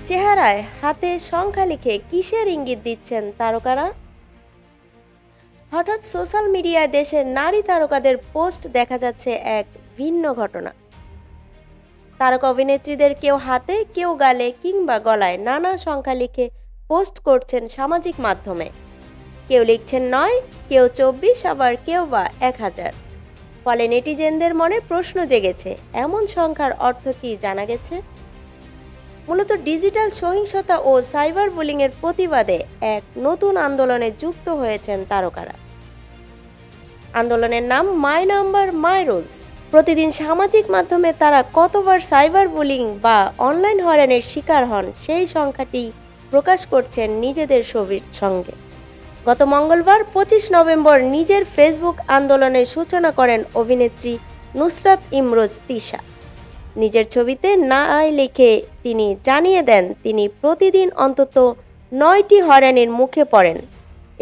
চেহারায় হাতে সংখ্যা লিখে কিসের ইঙ্গিত দিচ্ছেন তারকারা? হঠাৎ সোশ্যাল মিডিয়ায় দেশের নারী তারকাদের পোস্ট দেখা যাচ্ছে এক ভিন্ন ঘটনা। তারকা অভিনেত্রীদের কেউ হাতে, কেউ গালে কিংবা গলায় নানা সংখ্যা লিখে পোস্ট করছেন সামাজিক মাধ্যমে। কেউ লিখছেন ৯, কেউ ২৪, আবার কেউ বা ১,০০০। ফলে নেটিজেনদের মনে প্রশ্ন জেগেছে, এমন সংখ্যার অর্থ কি জানা গেছে? মূলত ডিজিটাল সহিংসতা ও সাইবার বুলিংয়ের প্রতিবাদে এক নতুন আন্দোলনে যুক্ত হয়েছেন তারকারা। আন্দোলনের নাম মাই নাম্বার মাই রুলস। প্রতিদিন সামাজিক মাধ্যমে তারা কতবার সাইবার বুলিং বা অনলাইন হয়রানির শিকার হন সেই সংখ্যাটি প্রকাশ করছেন নিজেদের ছবির সঙ্গে। গত মঙ্গলবার ২৫ নভেম্বর নিজের ফেসবুক আন্দোলনের সূচনা করেন অভিনেত্রী নুসরাত ইমরোজ তিশা। নিজের ছবিতে নাই লিখে তিনি জানিয়ে দেন তিনি প্রতিদিন অন্তত ৯টি হয়রানির মুখে পড়েন।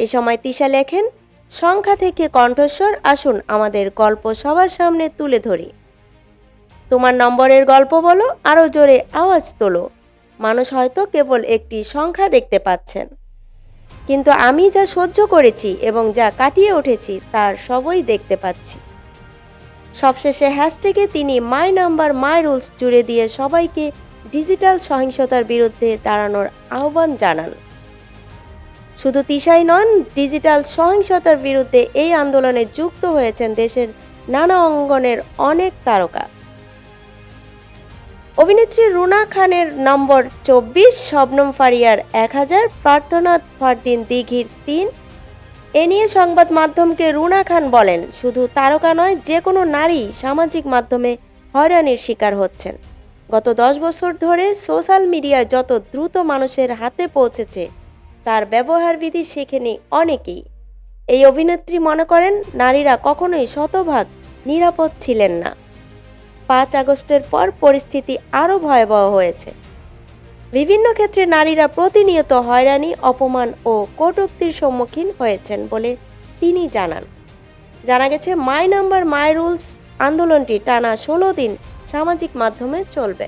এ সময় তিশা লেখেন, সংখ্যা থেকে কণ্ঠস্বর, আসুন আমাদের গল্প সবার সামনে তুলে ধরি। তোমার নম্বরের গল্প বলো, আরও জোরে আওয়াজ তোলো। মানুষ হয়তো কেবল একটি সংখ্যা দেখতে পাচ্ছেন, কিন্তু আমি যা সহ্য করেছি এবং যা কাটিয়ে উঠেছি তার সবই দেখতে পাচ্ছি। সবশেষে হ্যাশট্যাগে তিনি মাই নাম্বার মাই রুলস জুড়ে দিয়ে সবাইকে ডিজিটাল সহিংসতার বিরুদ্ধে দাঁড়ানোর আহ্বান জানান। শুধু তিশাই নন, ডিজিটাল সহিংসতার বিরুদ্ধে এই আন্দোলনে যুক্ত হয়েছেন দেশের নানা অঙ্গনের অনেক তারকা। অভিনেত্রী রুনা খানের নম্বর ২৪, শবনম ফারিয়ার ১,০০০, প্রার্থনা ফারদিন দিঘির ৩। এ নিয়ে সংবাদ মাধ্যমকে রুনা খান বলেন, শুধু তারকা নয়, যে কোনো নারী সামাজিক মাধ্যমে হয়রানির শিকার হচ্ছেন। গত ১০ বছর ধরে সোশ্যাল মিডিয়ায় যত দ্রুত মানুষের হাতে পৌঁছেছে তার ব্যবহারবিধি শেখেনি অনেকেই। এই অভিনেত্রী মনে করেন নারীরা কখনোই শতভাগ নিরাপদ ছিলেন না। ৫ আগস্টের পর পরিস্থিতি আরও ভয়াবহ হয়েছে। বিভিন্ন ক্ষেত্রে নারীরা প্রতিনিয়ত হয়রানি, অপমান ও কটূক্তির সম্মুখীন হয়েছেন বলে তিনি জানান। জানা গেছে মাই নাম্বার মাই রুলস আন্দোলনটি টানা ১৬ দিন সামাজিক মাধ্যমে চলবে।